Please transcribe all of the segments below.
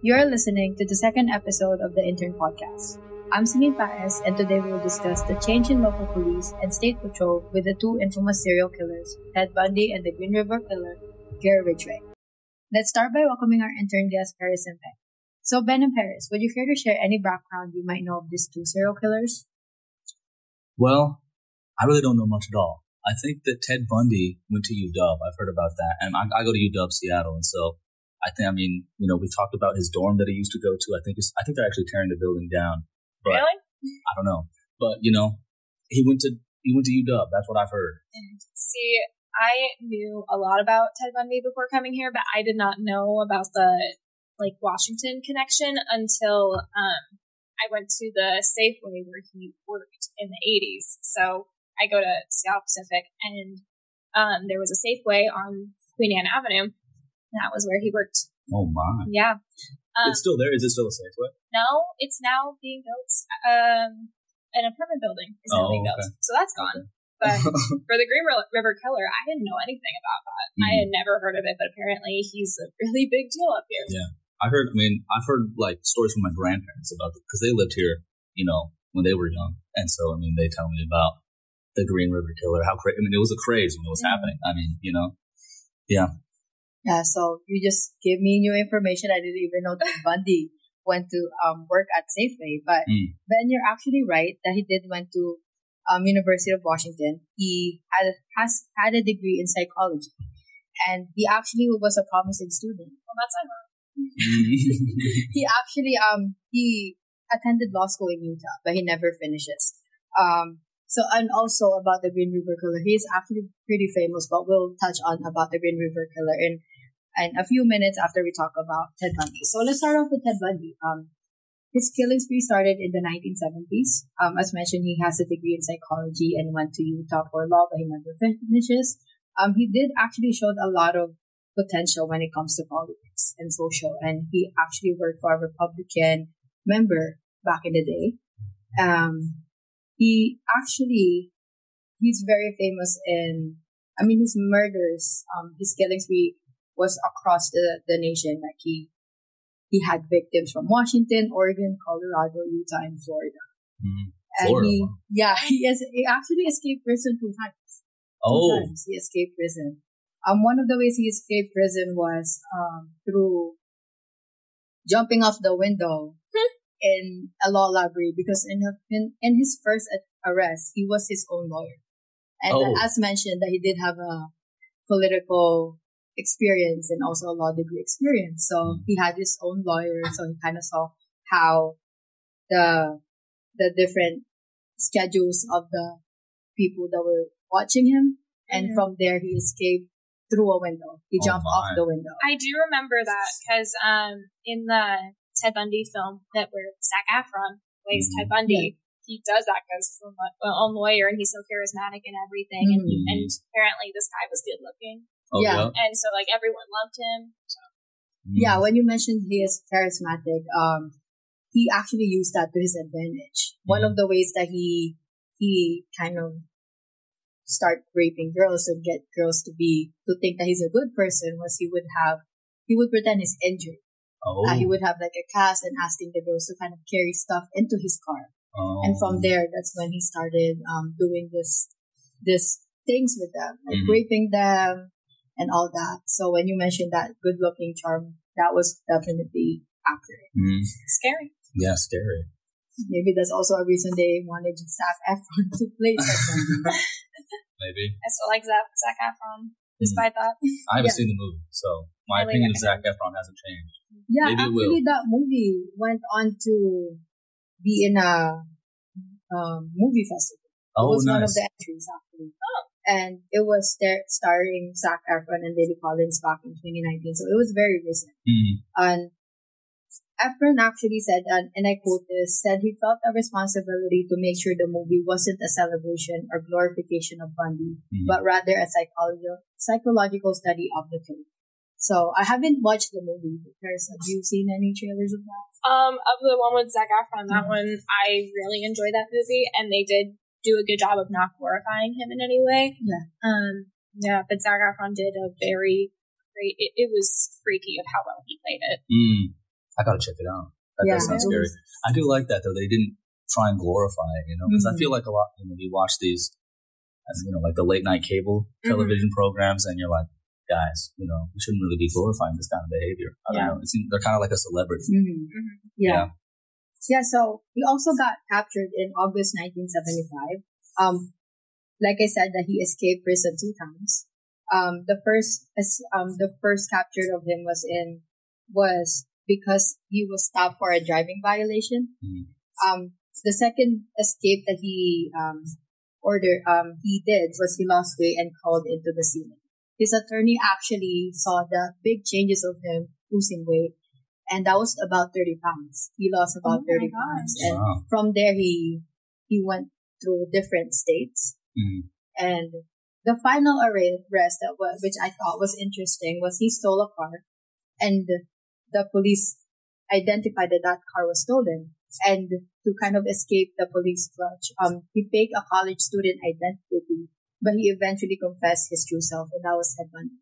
You're listening to the second episode of the Intern Podcast. I'm Celine Paez, and today we will discuss the change in local police and state patrol with the two infamous serial killers, Ted Bundy and the Green River Killer, Gary Ridgway. Let's start by welcoming our intern guests, Paris and Ben. So, Ben and Paris, would you care to share any background you might know of these two serial killers? Well, I really don't know much at all. I think that Ted Bundy went to UW. I've heard about that. And I go to UW Seattle. And so we talked about his dorm that he used to go to. I think they're actually tearing the building down. But Really? I don't know. But, he went to UW. That's what I've heard. See, I knew a lot about Ted Bundy before coming here, but I did not know about the Washington connection until I went to the Safeway where he worked in the 80s. So I go to Seattle Pacific, and there was a Safeway on Queen Anne Avenue. That was where he worked. Oh, my. Yeah. It's still there? Is it still a Safeway? No, it's now being built. An apartment building is now being built. So that's gone. But for the Green River Killer, I didn't know anything about that. Mm-hmm. I had never heard of it, but apparently he's a really big deal up here. Yeah. I've heard stories from my grandparents about it because they lived here, when they were young. And so, they tell me about the Green River Killer, how crazy. It was a craze when it was happening. Yeah. Yeah, so you just gave me new information. I didn't even know that Bundy went to work at Safeway. But Ben, you're actually right that he did went to University of Washington. He has had a degree in psychology, and he actually was a promising student. Well, that's ironic. He actually he attended law school in Utah, but he never finishes. And also about the Green River Killer, he is actually pretty famous, but we'll touch on about the Green River Killer in a few minutes after we talk about Ted Bundy. So let's start off with Ted Bundy. His killing spree started in the 1970s. As mentioned, he has a degree in psychology and went to Utah for law, but he never finishes. He did actually showed a lot of potential when it comes to politics and social, and he actually worked for a Republican member back in the day. He's very famous his murders, his killing spree was across the nation. Like he had victims from Washington, Oregon, Colorado, Utah, and Florida. Mm-hmm. And Florida. he actually escaped prison 2 times. Oh. 2 times he escaped prison. One of the ways he escaped prison was through jumping off the window in a law library, because in his first arrest, he was his own lawyer. And as mentioned, that he did have a political experience and also a law degree experience. So he had his own lawyer, so he kind of saw how the different schedules of the people that were watching him. And from there, he escaped through a window. He jumped off the window. I do remember that because in the Ted Bundy film where Zac Efron plays Ted Bundy, he does that because he's a lawyer and he's so charismatic and everything. And apparently this guy was good looking. Oh, yeah. And so everyone loved him. So. Yeah, when you mentioned he is charismatic, he actually used that to his advantage. One of the ways that he kind of start raping girls and get girls to think that he's a good person was he would pretend he's injured. He would have a cast and asking the girls to kind of carry stuff into his car. And from there, that's when he started doing this things with them, like raping them and all that. So when you mentioned that good-looking charm, that was definitely accurate. Scary. Yeah, scary. Maybe that's also a reason they wanted Zac Efron to play someone. Maybe. I still like Zac Efron, despite that. I haven't seen the movie, so my opinion of Zac Efron hasn't changed. Yeah, maybe actually that movie went on to be in a movie festival. It was nice. One of the entries, actually. And it was starring Zac Efron and Lily Collins back in 2019, so it was very recent. And Efron actually said, and I quote this, said he felt a responsibility to make sure the movie wasn't a celebration or glorification of Bundy, but rather a psychological study of the killer. So I haven't watched the movie. Have you seen any trailers of that? Of the one with Zac Efron, that one, I really enjoyed that movie, and they did do a good job of not glorifying him in any way. Yeah. But Zac Efron did a very great. It was freaky of how well he played it. I gotta check it out. That does sound scary. I do like that though. They didn't try and glorify it, because I feel like a lot, you watch these, like the late night cable television programs, and you're like, guys, we shouldn't really be glorifying this kind of behavior. I don't know. They're kind of like a celebrity. Yeah. So he also got captured in August 1975. Like I said, that he escaped prison 2 times. The first capture of him was because he was stopped for a driving violation. The second escape that he did was he lost weight and crawled into the ceiling. His attorney actually saw the big changes of him losing weight, and that was about 30 pounds. He lost about 30 pounds, and from there he went through different states. And the final arrest which I thought was interesting was he stole a car, and the police identified that car was stolen. And to kind of escape the police clutch, he faked a college student identity, but he eventually confessed his true self, and that was Ted Bundy.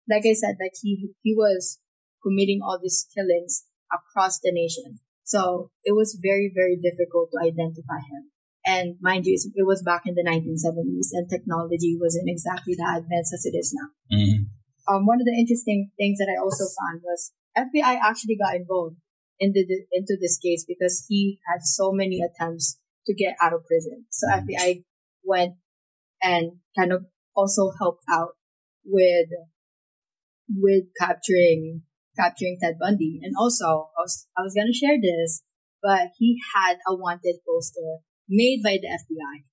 Like I said, like he was committing all these killings across the nation, so it was very, very difficult to identify him. And mind you, it was back in the 1970s, and technology wasn't exactly that advanced as it is now. One of the interesting things that I also found was FBI actually got involved into this case because he had so many attempts to get out of prison. So FBI went and kind of also helped out with capturing Ted Bundy. And also, I was gonna share this, but he had a wanted poster made by the FBI,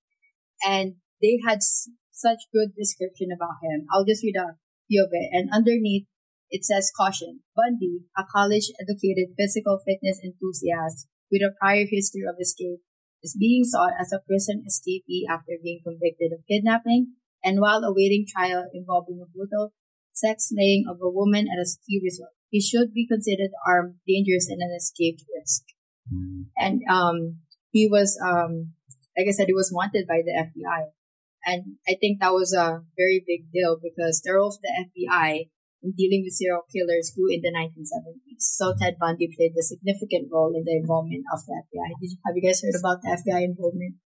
and they had such good description about him. I'll just read a few of it, and underneath it says, "Caution: Bundy, a college-educated physical fitness enthusiast with a prior history of escape, is being sought as a prison escapee after being convicted of kidnapping and while awaiting trial involving a brutal sex slaying of a woman at a ski resort. He should be considered armed, dangerous, and an escaped risk." And he was, like I said, he was wanted by the FBI, and I think that was a very big deal because the role of the FBI in dealing with serial killers grew in the 1970s. So Ted Bundy played a significant role in the involvement of the FBI. Have you guys heard about the FBI involvement?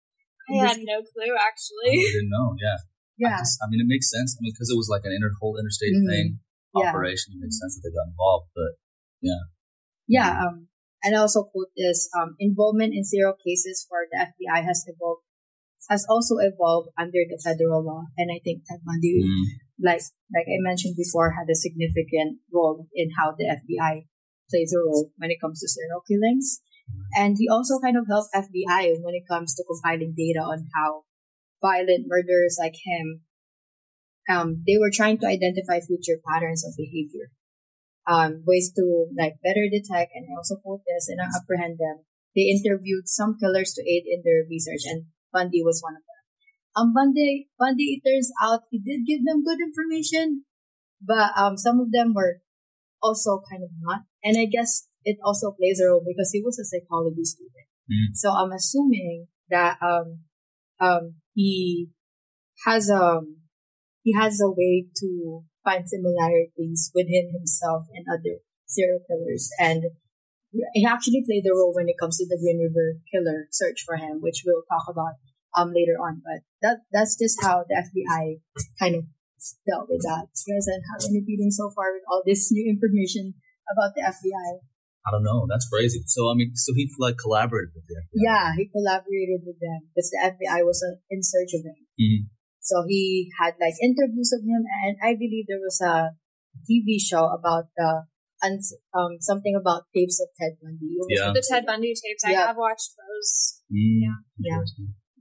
I had no clue, actually. I didn't know, yeah. Yeah. It makes sense. Because it was like an whole interstate thing, operation. It makes sense that they got involved, but yeah. Yeah, and I also quote this, involvement in serial cases for the FBI has also evolved under the federal law. And I think Ted Bundy, like I mentioned before, had a significant role in how the FBI plays a role when it comes to serial killings. And he also kind of helped FBI when it comes to compiling data on how violent murderers like him, they were trying to identify future patterns of behavior, ways to better detect and also quote this and apprehend them. They interviewed some killers to aid in their research, and Bundy was one of them. Bundy, it turns out he did give them good information, but some of them were also kind of not. And I guess it also plays a role because he was a psychology student. So I'm assuming that he has a way to find similarities within himself and other serial killers, and he actually played a role when it comes to the Green River Killer search for him, which we'll talk about later on. But that's just how the FBI kind of dealt with that. You guys don't have any feelings so far with all this new information about the FBI? I don't know. That's crazy. So he collaborated with the FBI. Yeah, he collaborated with them because the FBI was in search of him. So he had interviews of him, and I believe there was a TV show about something about tapes of Ted Bundy. The Ted Bundy tapes. I have watched those.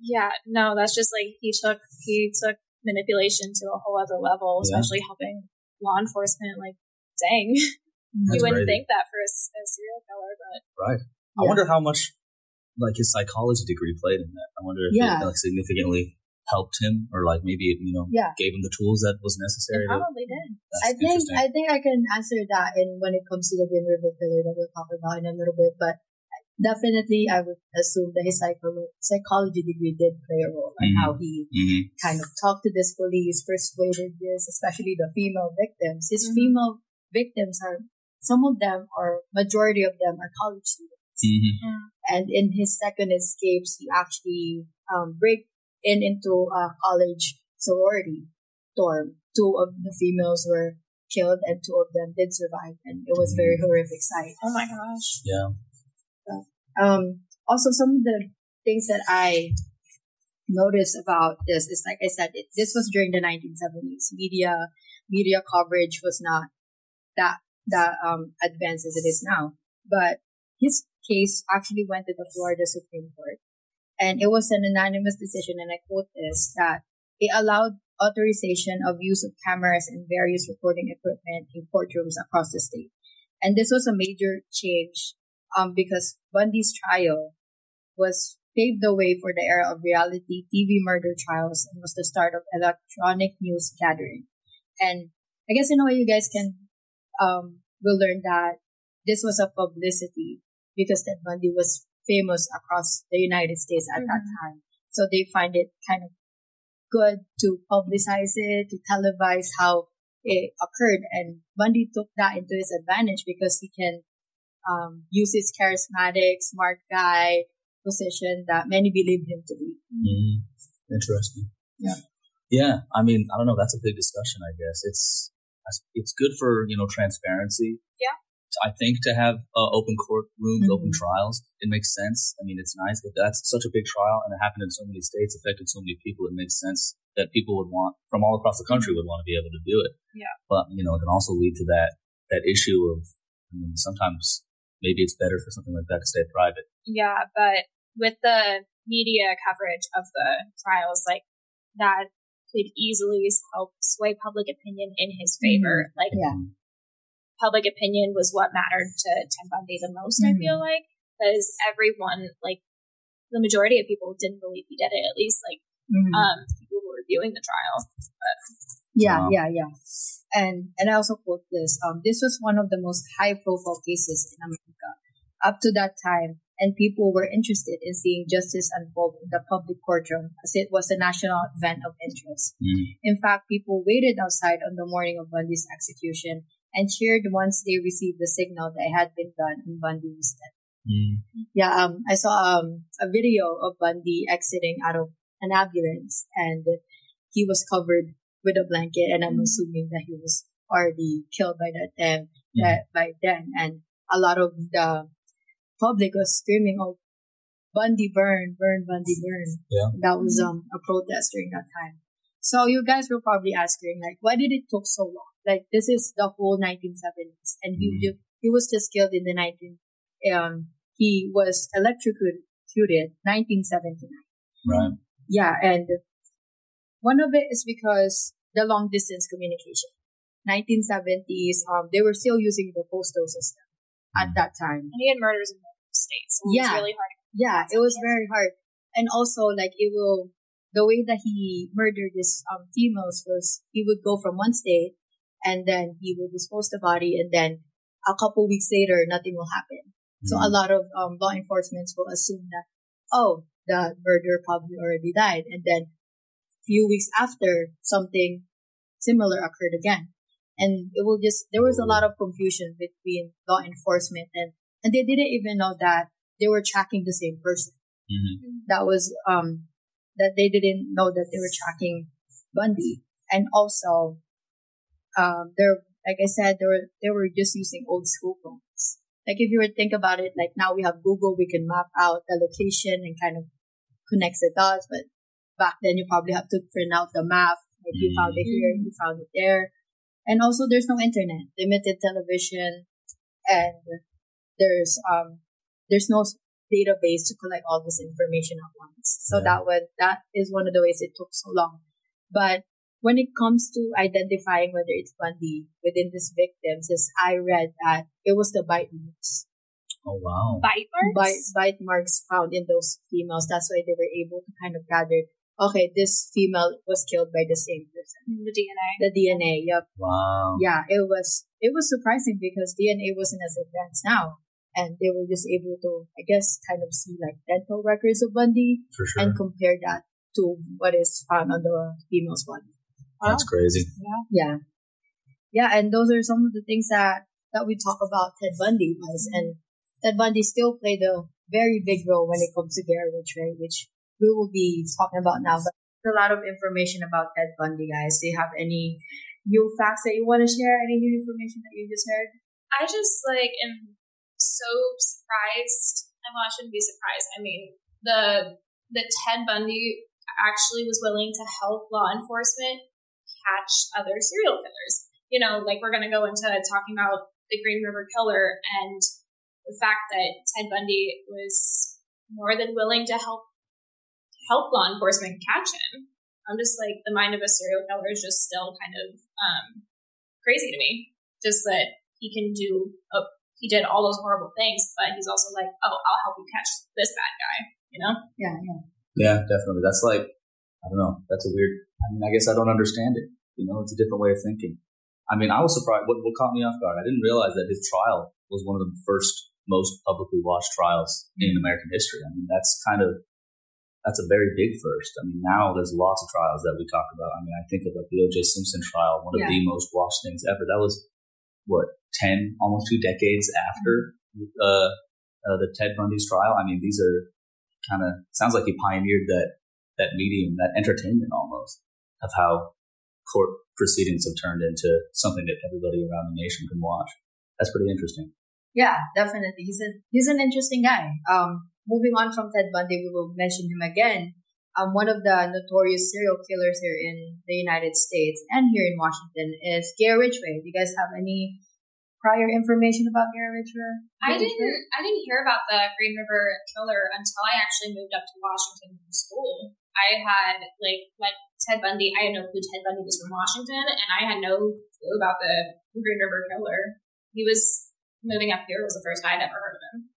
Yeah. No, that's just he took manipulation to a whole other level, especially helping law enforcement. Dang. You wouldn't think that for a serial killer, but right. I wonder how much his psychology degree played in that. I wonder if it significantly helped him, or maybe it gave him the tools that was necessary. It probably did. I think I can answer that when it comes to the Green River Killer that we'll talk about in a little bit, but definitely I would assume that his psychology degree did play a role in how he kind of talked to this police, persuaded this, especially the female victims. His female victims are some of them, or majority of them, are college students. Mm-hmm. And in his second escapes, he actually break into a college sorority dorm. Two of the females were killed, and two of them did survive, and it was very horrific sight. Oh my gosh. Yeah. Also, some of the things that I noticed about this is, like I said, this was during the 1970s. Media coverage was not that advanced as it is now. But his case actually went to the Florida Supreme Court, and it was an unanimous decision, and I quote this, that it allowed authorization of use of cameras and various recording equipment in courtrooms across the state. And this was a major change because Bundy's trial was paved the way for the era of reality TV murder trials and was the start of electronic news gathering. And I guess in a way you guys can will learn that this was a publicity because Ted Bundy was famous across the United States at that time. So they find it kind of good to publicize it, to televise how it occurred. And Bundy took that into his advantage because he can use his charismatic, smart guy position that many believe him to be. Interesting. Yeah. Yeah. I mean, I don't know. That's a big discussion, I guess. It's good for, transparency. Yeah. I think to have open courtrooms, open trials, it makes sense. I mean, it's nice, but that's such a big trial, and it happened in so many states, affected so many people. It makes sense that people would want, from all across the country, would want to be able to do it. Yeah. But it can also lead to that issue of, sometimes maybe it's better for something like that to stay private. Yeah, but with the media coverage of the trials, like that could easily help sway public opinion in his favor. Like, public opinion was what mattered to Ted Bundy the most, I feel like, because everyone, like, the majority of people didn't believe he did it, at least, like, people who were viewing the trial. But, yeah. And I also quote this, this was one of the most high-profile cases in America up to that time, and people were interested in seeing justice unfold in the public courtroom as it was a national event of interest. In fact, people waited outside on the morning of Bundy's execution and cheered once they received the signal that it had been done and Bundy was dead. Yeah, I saw a video of Bundy exiting out of an ambulance, and he was covered with a blanket, and I'm assuming that he was already killed by that time, by then. And a lot of the public was screaming, "Oh, Bundy burn, Bundy burn!" Yeah, that was a protest during that time. So you guys were probably asking, like, why did it took so long? Like, this is the whole 1970s, and he was just killed in the he was electrocuted 1979. Right. Yeah, and one of it is because the long distance communication. 1970s, they were still using the postal system at that time. And he had murders in multiple states, so it was really hard. Yeah, it was very hard. And also, like, the way that he murdered his females was he would go from one state and then he would dispose the body, and then a couple weeks later, nothing will happen. So a lot of law enforcement will assume that, the murderer probably already died. And then a few weeks after, something similar occurred again. And there was a lot of confusion between law enforcement and they didn't even know that they were tracking the same person. That was, that they didn't know that they were tracking Bundy. And also, like I said, they were just using old school phones. Like, if you were to think about it, like, now we have Google, we can map out the location and kind of connect the dots. But back then, you probably have to print out the map. Like, you found it here, you found it there. And also, there's no internet, limited television, and there's no database to collect all this information at once. So that is one of the ways it took so long. But when it comes to identifying whether it's Bundy within these victims, I read that it was the bite marks. Oh, wow. Bite marks? Bite marks found in those females. That's why they were able to kind of gather, okay, this female was killed by the same person. The DNA. The DNA, yep. Wow. Yeah, it was surprising because DNA wasn't as advanced now. And they were just able to, I guess, kind of see like dental records of Bundy. For sure. And compare that to what is found on the female's body. That's crazy. Yeah. Yeah, and those are some of the things that that we talk about Ted Bundy was, and Ted Bundy still played a very big role when it comes to Gary Ridgway, which we will be talking about now. But there's a lot of information about Ted Bundy, guys. Do you have any new facts that you want to share? Any new information that you just heard? I just am so surprised. Well, I shouldn't be surprised. I mean, the Ted Bundy actually was willing to help law enforcement catch other serial killers. We're going to go into talking about the Green River Killer and the fact that Ted Bundy was more than willing to help law enforcement catch him. I'm just the mind of a serial killer is just still kind of crazy to me. Just that he can he did all those horrible things, but he's also I'll help you catch this bad guy, Yeah. Yeah, definitely. That's I don't know. That's a weird, I guess I don't understand it. It's a different way of thinking. I was surprised. What caught me off guard, I didn't realize that his trial was one of the first most publicly watched trials in American history. That's a very big first. Now there's lots of trials that we talk about. I think of the O.J. Simpson trial, one of the most watched things ever. That was, 10, almost 2 decades after the Ted Bundy's trial. These are sounds like he pioneered that medium, that entertainment almost, of how court proceedings have turned into something that everybody around the nation can watch. That's pretty interesting. Yeah, definitely. He's an interesting guy. Moving on from Ted Bundy, we will mention him again. One of the notorious serial killers here in the United States and here in Washington is Gary Ridgway. Do you guys have any prior information about Gary Ridgway? I didn't hear about the Green River Killer until I actually moved up to Washington from school. I had like Ted Bundy. I had no clue Ted Bundy was from Washington, and I had no clue about the Green River Killer. He was moving up here was the first I'd ever heard of him.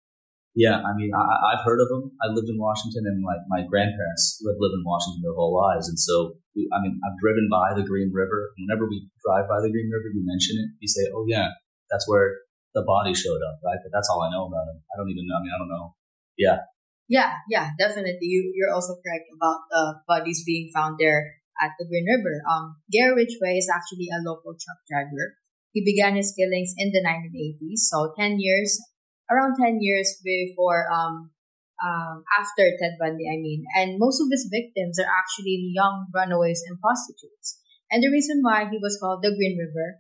Yeah, I've heard of him. I lived in Washington, and my grandparents lived in Washington their whole lives. And so, I've driven by the Green River. Whenever we drive by the Green River, you mention it. You say, oh, yeah, that's where the body showed up, right? But that's all I know about him. I don't even know. I don't know. Yeah. Yeah, definitely. You're also correct about the bodies being found there at the Green River. Gary Ridgway is actually a local truck driver. He began his killings in the 1980s, so around 10 years before, after Ted Bundy, and most of his victims are actually young runaways and prostitutes. And the reason why he was called the Green River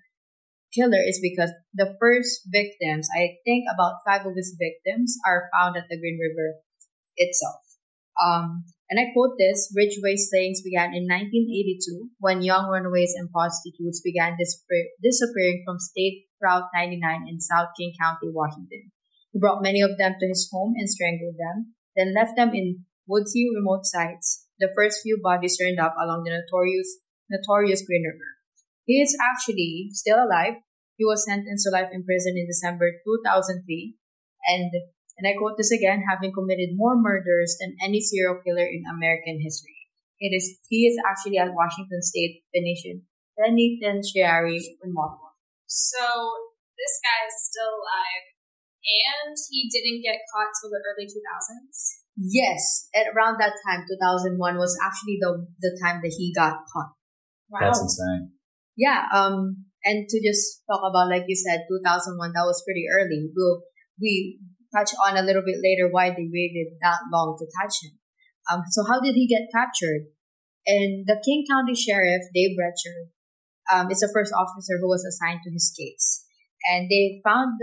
Killer is because the first victims, I think about 5 of his victims, are found at the Green River itself. And I quote this: Ridgway's slayings began in 1982 when young runaways and prostitutes began disappearing from State Route 99 in South King County, Washington. He brought many of them to his home and strangled them, then left them in woodsy, remote sites. The first few bodies turned up along the notorious Green River. He is actually still alive. He was sentenced to life in prison in December 2003, and I quote this again, having committed more murders than any serial killer in American history. He is actually at Washington State Penitentiary in Baltimore. So this guy is still alive. And he didn't get caught till the early 2000s? Yes. At around that time, 2001 was actually the time that he got caught. Wow. That's insane. Yeah. And to just talk about, like you said, 2001, that was pretty early. We touch on a little bit later why they waited that long to catch him. So how did he get captured? And the King County Sheriff, Dave Retcher, is the first officer who was assigned to his case. And they found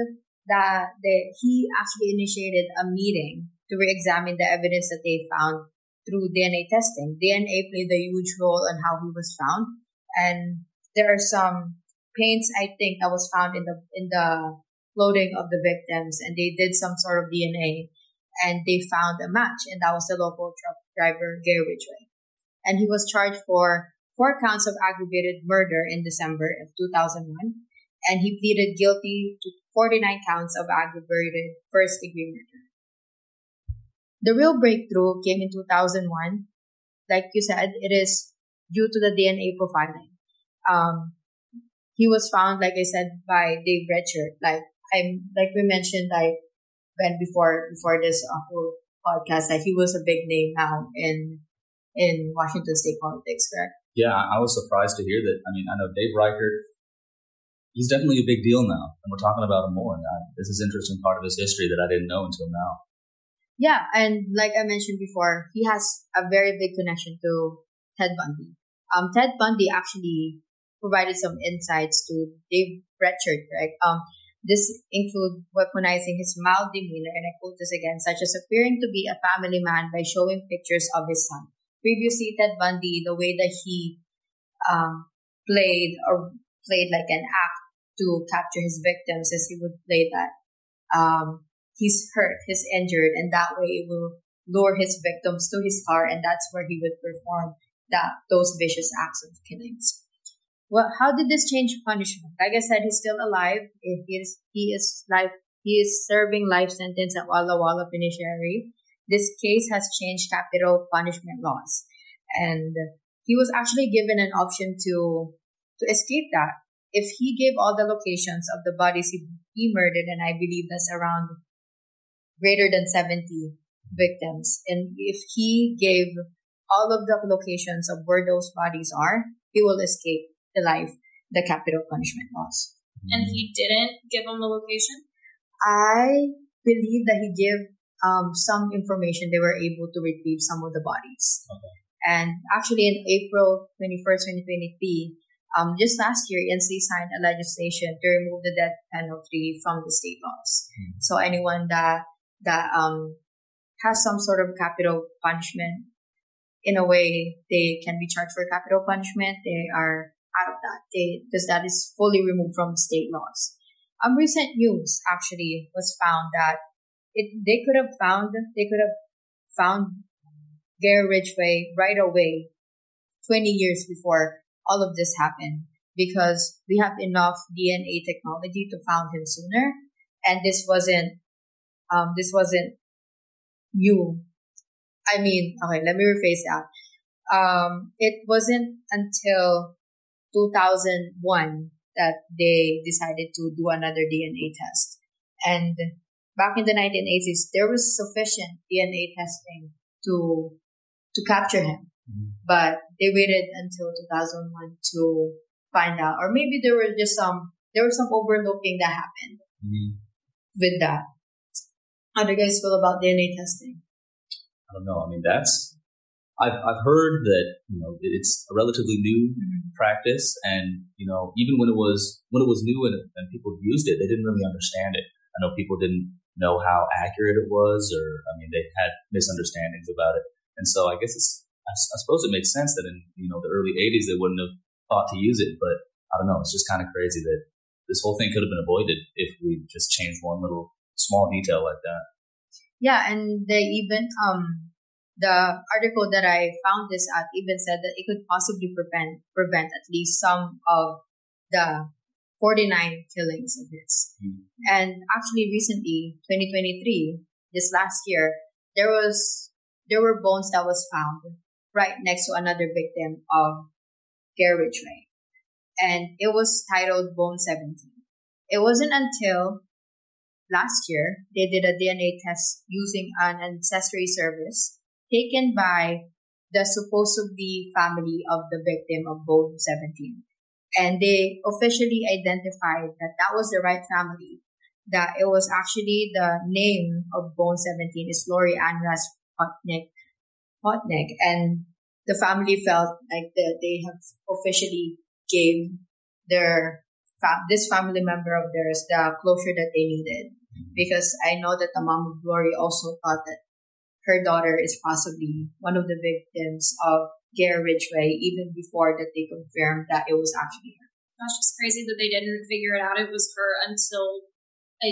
that he actually initiated a meeting to re-examine the evidence that they found through DNA testing. DNA played a huge role in how he was found, and there are some paints I think that was found in the clothing of the victims, and they did some sort of DNA, and they found a match, and that was the local truck driver Gary Ridgway, and he was charged for 4 counts of aggravated murder in December of 2001. And he pleaded guilty to 49 counts of aggravated first-degree murder. The real breakthrough came in 2001. Like you said, it is due to the DNA profiling. He was found, like I said, by Dave Retcher. Like we mentioned, Ben before this whole podcast, that he was a big name now in Washington state politics, correct? Yeah, I was surprised to hear that. I know Dave Reichert. he's definitely a big deal now, and we're talking about him more. And this is an interesting part of his history that I didn't know until now. Yeah, and like I mentioned before, he has a very big connection to Ted Bundy. Ted Bundy actually provided some insights to Dave Bretchard, right? This include weaponizing his mild demeanor, and I quote this again, such as appearing to be a family man by showing pictures of his son. Previously, Ted Bundy, the way that he played like an act to capture his victims, as he would play that he's hurt, he's injured, and that way it will lure his victims to his car, and that's where he would perform those vicious acts of killings. Well, how did this change punishment? Like I said, he's still alive. He is serving life sentence at Walla Walla Penitentiary. This case has changed capital punishment laws, and he was actually given an option to escape that. If he gave all the locations of the bodies he murdered, and I believe that's around greater than 70 victims, and if he gave all of the locations of where those bodies are, he will escape the capital punishment laws. And he didn't give them the location? I believe that he gave some information. They were able to retrieve some of the bodies. Okay. And actually in April 21st, 2023, just last year, NC signed a legislation to remove the death penalty from the state laws. So anyone that has some sort of capital punishment, in a way, they can be charged for capital punishment. They are out of that, because that is fully removed from state laws. Recent news actually was found that they could have found Gary Ridgway right away, 20 years before all of this happened, because we have enough DNA technology to found him sooner, and this wasn't new. I mean, okay, let me rephrase that. It wasn't until 2001 that they decided to do another DNA test. And back in the 1980s, there was sufficient DNA testing to capture him. But they waited until 2001 to find out. Or maybe there was some overlooking that happened with that. How do you guys feel about DNA testing? I don't know. I mean, I've heard that, it's a relatively new practice, and, even when it was new and people used it, they didn't really understand it. I know people didn't know how accurate it was, or, they had misunderstandings about it. And so I guess I suppose it makes sense that in, the early 80s, they wouldn't have thought to use it, but I don't know. It's just kind of crazy that this whole thing could have been avoided if we just changed one little small detail like that. Yeah, and they even, the article that I found this at even said that it could possibly prevent at least some of the 49 killings of his. And actually recently, 2023, this last year, there were bones that was found right next to another victim of Gary Ridgway. And it was titled Bone 17. It wasn't until last year they did a DNA test using an ancestry service taken by the supposedly family of the victim of Bone 17. And they officially identified that was the right family, that it was actually the name of Bone 17 is Lori Ann Potnick, and the family felt like they have officially gave this family member of theirs the closure that they needed. Because I know that the mom of Lori also thought that her daughter is possibly one of the victims of Gary Ridgway, even before that they confirmed that it was actually her. That's just crazy that they didn't figure it out. It was her until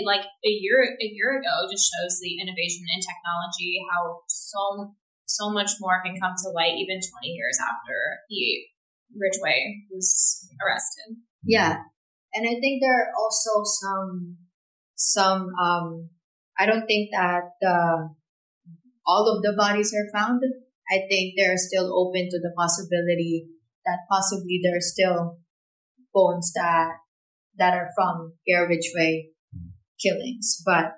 like a year ago. Just shows the innovation in technology, how so much more can come to light even 20 years after Ridgway was arrested. Yeah, and I think there are also some I don't think that all of the bodies are found. I think they're still open to the possibility that possibly there are still bones that are from Gary Ridgway killings. But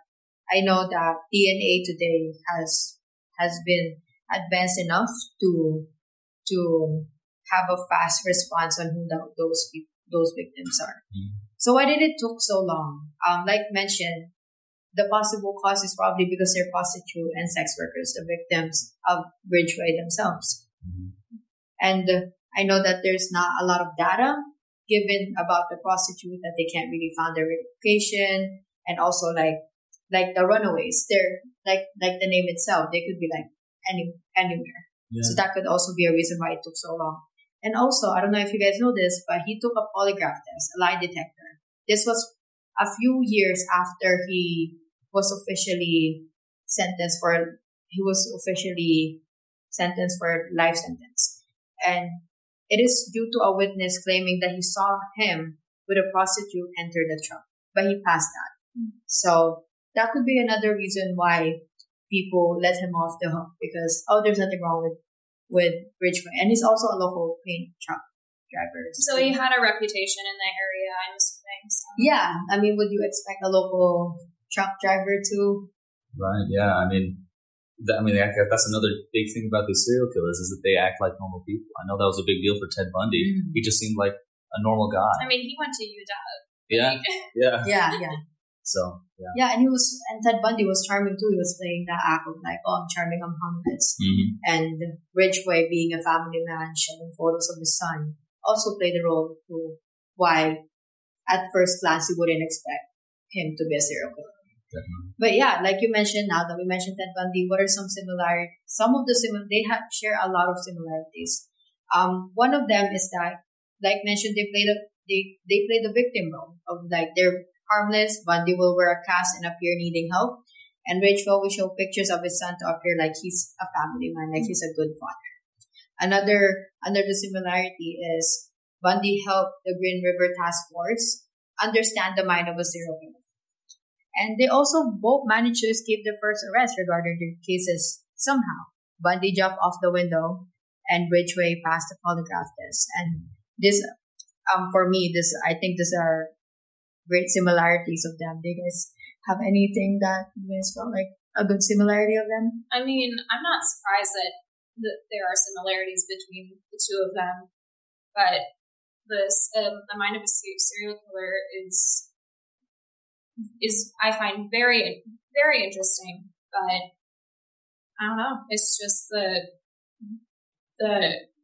I know that DNA today has been advanced enough to have a fast response on who those victims are. So why did it took so long? Like mentioned, the possible cause is probably because they're prostitute and sex workers, the victims of Bridgeway themselves. Mhm. And I know that there's not a lot of data given about the prostitute, that they can't really find their location, and also like the runaways. They're like the name itself. They could be like anywhere. Yeah. So that could also be a reason why it took so long. And also, I don't know if you guys know this, but he took a polygraph test, a lie detector. This was a few years after was officially sentenced for life sentence. And it is due to a witness claiming that he saw him with a prostitute enter the truck, but he passed that. So that could be another reason why people let him off the hook, because there's nothing wrong with Bridgeway, and he's also a local paint truck driver. So he had a reputation in the area, I'm assuming. So. Yeah, I mean, would you expect a local truck driver to? Right. Yeah. I mean, that's another big thing about these serial killers, is that they act like normal people. I know that was a big deal for Ted Bundy. Mm-hmm. He just seemed like a normal guy. I mean, he went to UW. Yeah. Yeah. So, yeah. Yeah, and Ted Bundy was charming too. He was playing that act of like, I'm charming, I'm harmless. Mm-hmm. And Ridgeway, being a family man, showing photos of his son, also played a role to why, at first glance, you wouldn't expect him to be a serial killer. Definitely. But yeah, like you mentioned, now that we mentioned Ted Bundy, what are some similarities? Some of the share a lot of similarities. One of them is that, like mentioned, they play the victim role of like they're harmless. Bundy will wear a cast and appear needing help, and Rachel will show pictures of his son to appear like he's a family man, like he's a good father. Another similarity is Bundy helped the Green River Task Force understand the mind of a serial killer. And they also both managed to escape their first arrest regarding their cases somehow. Bundy jumped off the window and Ridgeway passed the polygraph test. And this, for me, I think these are great similarities of them. Do you guys have anything that you guys felt like a good similarity of them? I mean, I'm not surprised that there are similarities between the two of them, but the mind of a serial killer is I find very, very interesting. But I don't know. It's just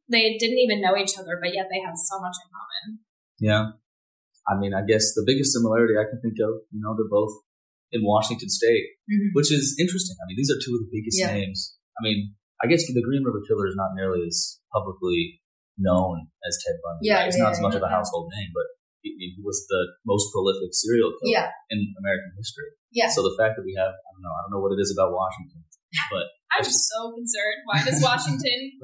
they didn't even know each other, but yet they had so much in common. Yeah. I mean, I guess the biggest similarity I can think of, they're both in Washington State, mm-hmm. which is interesting. I mean, these are two of the biggest names. I mean, I guess the Green River Killer is not nearly as publicly known as Ted Bundy. Yeah, It's not as much of a household name, but he was the most prolific serial killer in American history. Yeah. So the fact that we have, I don't know what it is about Washington, but I'm just so concerned. Why does Washington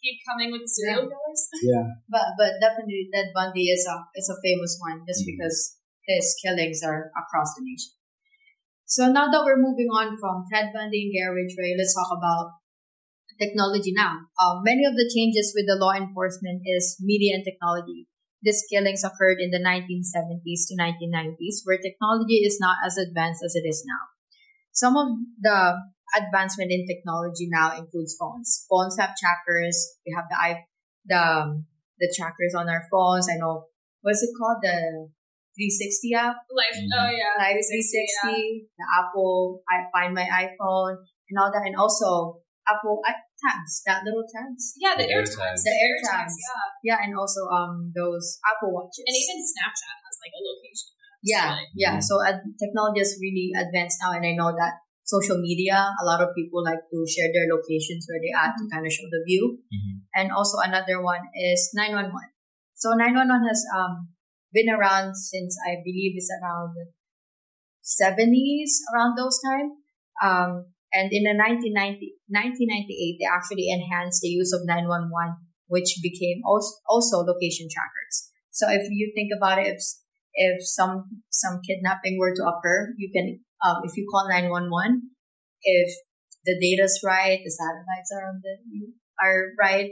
keep coming with the serial killers? Yeah. But definitely Ted Bundy is a famous one just because his killings are across the nation. So now that we're moving on from Ted Bundy and Gary Ridgway, let's talk about technology now. Many of the changes with the law enforcement is media and technology. These killings occurred in the 1970s to 1990s, where technology is not as advanced as it is now. Some of the advancement in technology now includes phones. Phones have trackers. We have the trackers on our phones. I know, what's it called? The 360 app? Life 360, the Apple, I Find My iPhone, and all that. And also Apple tags, that little tags. Yeah, the AirTags. The AirTags. Yeah, and also those Apple Watches. And even Snapchat has like a location. Yeah. So technology is really advanced now, and I know that social media, a lot of people like to share their locations where they at to kind of show the view. Mm-hmm. And also another one is 911. So 911 has been around since, I believe it's around 70s, around those time. And in the 1998, they actually enhanced the use of 911, which became also location trackers. So if you think about it, if some kidnapping were to occur, you can, if you call 911, if the data's right, the satellites are right,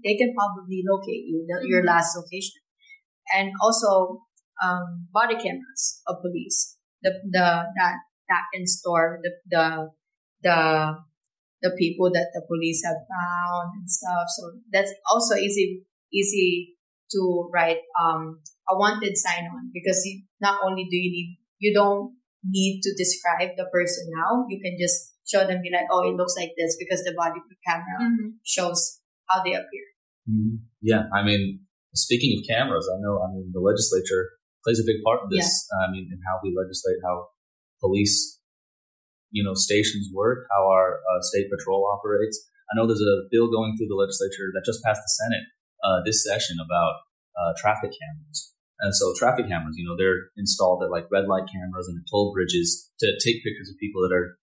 they can probably locate you, your last location. And also, body cameras of police, that can store the people that the police have found and stuff. So that's also easy to write a wanted sign on, because not only you don't need to describe the person now. You can just show them, be like, oh, it looks like this because the body camera shows how they appear. Mm-hmm. Yeah, I mean, speaking of cameras, the legislature plays a big part in this. Yeah. I mean, in how we legislate, how police, stations work, how our state patrol operates. I know there's a bill going through the legislature that just passed the Senate this session about traffic cameras. And so traffic cameras, they're installed at like red light cameras and toll bridges to take pictures of people that are,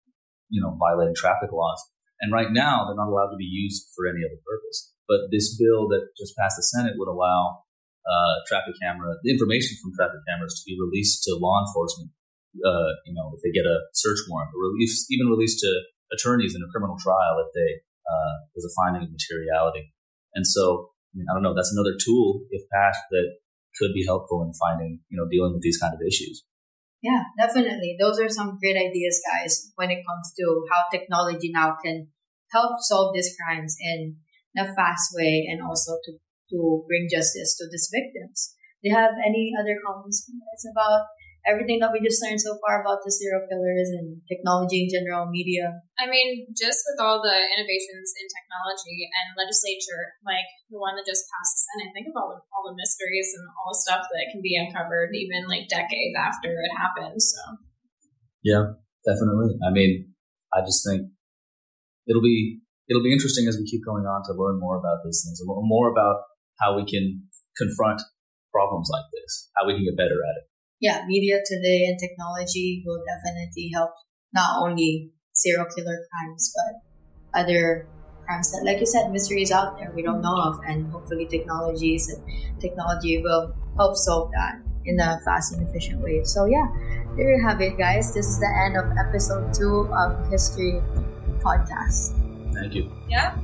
violating traffic laws. And right now, they're not allowed to be used for any other purpose. But this bill that just passed the Senate would allow the information from traffic cameras to be released to law enforcement, if they get a search warrant, or even released to attorneys in a criminal trial if there's a finding of materiality. And so, I don't know, that's another tool, if passed, that could be helpful in finding, dealing with these kind of issues. Yeah, definitely. Those are some great ideas, guys, when it comes to how technology now can help solve these crimes in a fast way, and also to bring justice to these victims. Do you have any other comments about everything that we just learned so far about the serial killers and technology in general, media? I mean, just with all the innovations in technology and legislature, like the one that just passed the Senate, think of all the mysteries and all the stuff that can be uncovered even like decades after it happened. So yeah, definitely. I mean, I just think it'll be interesting as we keep going on to learn more about these things, and more about how we can confront problems like this, how we can get better at it. Yeah, media today and technology will definitely help not only serial killer crimes, but other crimes that, like you said, mysteries out there we don't know of, and hopefully technology will help solve that in a fast and efficient way. So yeah, there you have it, guys. This is the end of episode 2 of History Podcast. Thank you. Yeah.